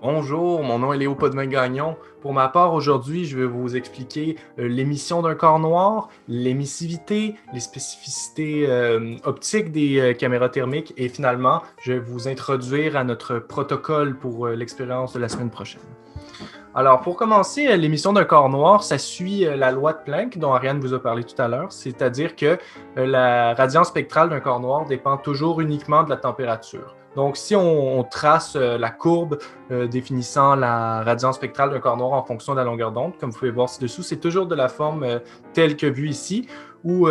Bonjour, mon nom est Léo Podvin-Gagnon. Pour ma part, aujourd'hui, je vais vous expliquer l'émission d'un corps noir, l'émissivité, les spécificités optiques des caméras thermiques et finalement, je vais vous introduire à notre protocole pour l'expérience de la semaine prochaine. Alors, pour commencer, l'émission d'un corps noir, ça suit la loi de Planck dont Ariane vous a parlé tout à l'heure, c'est-à-dire que la radiance spectrale d'un corps noir dépend toujours uniquement de la température. Donc, si on trace la courbe définissant la radiance spectrale d'un corps noir en fonction de la longueur d'onde, comme vous pouvez voir ci-dessous, c'est toujours de la forme telle que vue ici, où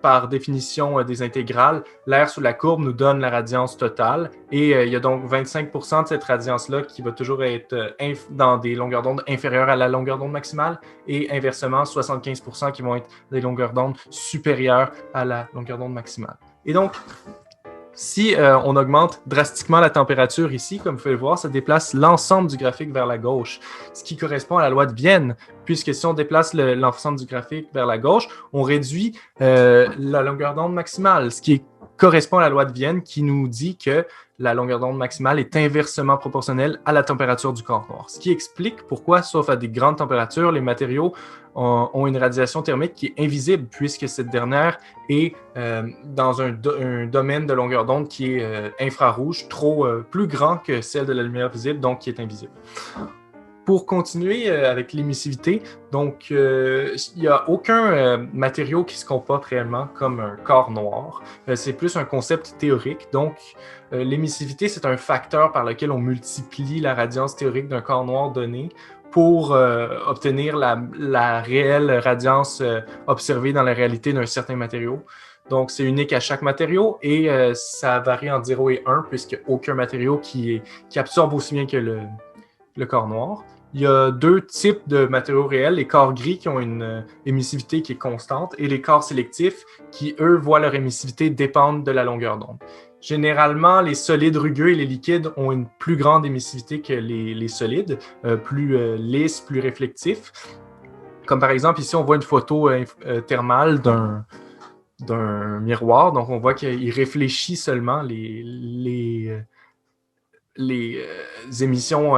par définition des intégrales, l'air sous la courbe nous donne la radiance totale et il y a donc 25% de cette radiance-là qui va toujours être dans des longueurs d'onde inférieures à la longueur d'onde maximale et inversement 75% qui vont être des longueurs d'onde supérieures à la longueur d'onde maximale. Et donc, si on augmente drastiquement la température ici, comme vous pouvez le voir, ça déplace l'ensemble du graphique vers la gauche, ce qui correspond à la loi de Vienne, puisque si on déplace l'ensemble du graphique vers la gauche, on réduit la longueur d'onde maximale, ce qui correspond à la loi de Vienne qui nous dit que la longueur d'onde maximale est inversement proportionnelle à la température du corps noir. Ce qui explique pourquoi, sauf à des grandes températures, les matériaux ont une radiation thermique qui est invisible, puisque cette dernière est dans un domaine de longueur d'onde qui est infrarouge, plus grand que celle de la lumière visible, donc qui est invisible. Pour continuer avec l'émissivité, donc il n'y a aucun matériau qui se comporte réellement comme un corps noir. C'est plus un concept théorique. Donc l'émissivité, c'est un facteur par lequel on multiplie la radiance théorique d'un corps noir donné pour obtenir la réelle radiance observée dans la réalité d'un certain matériau. Donc, c'est unique à chaque matériau et ça varie entre 0 et 1 puisqu'il n'y a aucun matériau qui absorbe aussi bien que le corps noir. Il y a deux types de matériaux réels, les corps gris qui ont une émissivité qui est constante et les corps sélectifs qui, eux, voient leur émissivité dépendre de la longueur d'onde. Généralement, les solides rugueux et les liquides ont une plus grande émissivité que les solides, plus lisses, plus réflectifs. Comme par exemple, ici, on voit une photo thermale d'un miroir. Donc, on voit qu'il réfléchit seulement les émissions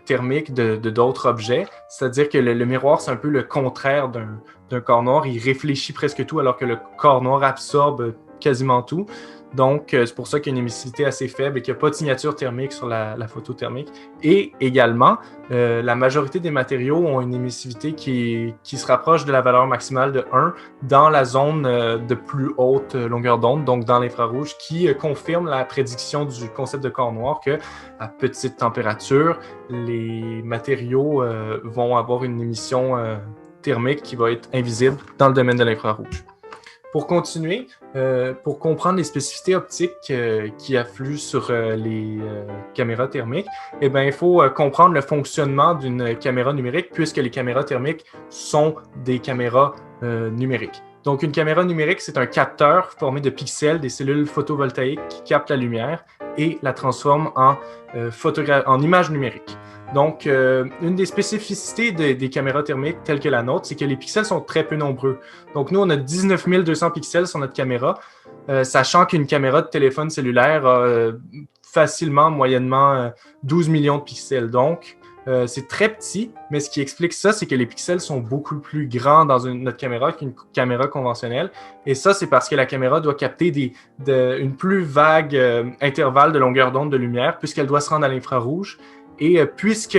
thermiques de d'autres objets. C'est-à-dire que le miroir, c'est un peu le contraire d'un corps noir. Il réfléchit presque tout, alors que le corps noir absorbe quasiment tout. Donc, c'est pour ça qu'il y a une émissivité assez faible et qu'il n'y a pas de signature thermique sur la photo thermique. Et également, la majorité des matériaux ont une émissivité qui se rapproche de la valeur maximale de 1 dans la zone de plus haute longueur d'onde, donc dans l'infrarouge, qui confirme la prédiction du concept de corps noir que à petite température, les matériaux vont avoir une émission thermique qui va être invisible dans le domaine de l'infrarouge. Pour continuer, pour comprendre les spécificités optiques qui affluent sur les caméras thermiques, eh bien, il faut comprendre le fonctionnement d'une caméra numérique puisque les caméras thermiques sont des caméras numériques. Donc, une caméra numérique, c'est un capteur formé de pixels, des cellules photovoltaïques qui captent la lumière et la transforment en image numérique. Donc, une des spécificités des caméras thermiques telles que la nôtre, c'est que les pixels sont très peu nombreux. Donc, nous, on a 19 200 pixels sur notre caméra, sachant qu'une caméra de téléphone cellulaire a facilement, moyennement, 12 millions de pixels. Donc, c'est très petit, mais ce qui explique ça, c'est que les pixels sont beaucoup plus grands dans notre caméra qu'une caméra conventionnelle. Et ça, c'est parce que la caméra doit capter une plus vague intervalle de longueur d'onde de lumière, puisqu'elle doit se rendre à l'infrarouge. Et puisque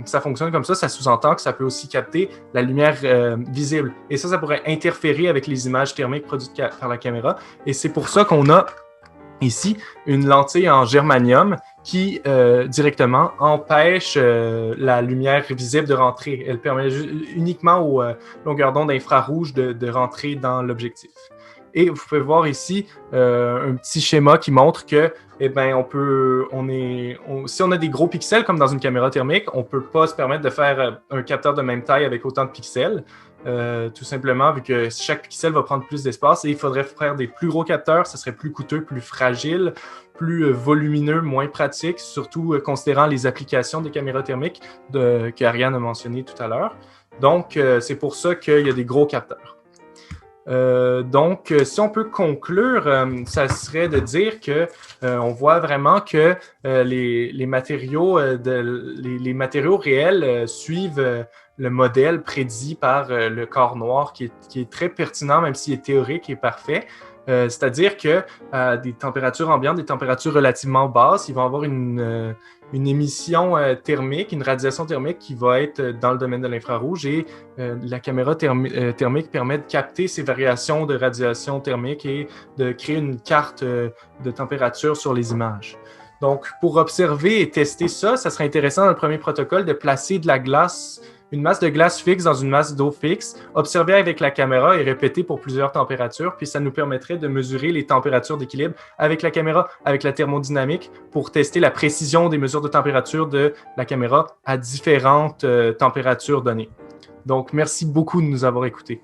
ça fonctionne comme ça sous-entend que ça peut aussi capter la lumière visible. Et ça pourrait interférer avec les images thermiques produites par la caméra. Et c'est pour ça qu'on a ici une lentille en germanium qui directement empêche la lumière visible de rentrer. Elle permet uniquement aux longueurs d'onde infrarouges de rentrer dans l'objectif. Et vous pouvez voir ici un petit schéma qui montre que eh ben, si on a des gros pixels comme dans une caméra thermique, on ne peut pas se permettre de faire un capteur de même taille avec autant de pixels. Tout simplement, vu que chaque pixel va prendre plus d'espace et il faudrait faire des plus gros capteurs, ça serait plus coûteux, plus fragile, plus volumineux, moins pratique, surtout considérant les applications des caméras thermiques qu'Ariane a mentionné tout à l'heure. Donc, c'est pour ça qu'il y a des gros capteurs. Donc, si on peut conclure, ça serait de dire que on voit vraiment que les matériaux, les matériaux réels suivent le modèle prédit par le corps noir qui est très pertinent, même s'il est théorique et parfait. C'est-à-dire que à des températures ambiantes, des températures relativement basses, ils vont avoir une émission thermique, une radiation thermique qui va être dans le domaine de l'infrarouge et la caméra thermique permet de capter ces variations de radiation thermique et de créer une carte de température sur les images. Donc, pour observer et tester ça, ça serait intéressant dans le premier protocole de placer de la glace, une masse de glace fixe dans une masse d'eau fixe, observer avec la caméra et répéter pour plusieurs températures, puis ça nous permettrait de mesurer les températures d'équilibre avec la caméra, avec la thermodynamique, pour tester la précision des mesures de température de la caméra à différentes températures données. Donc, merci beaucoup de nous avoir écoutés.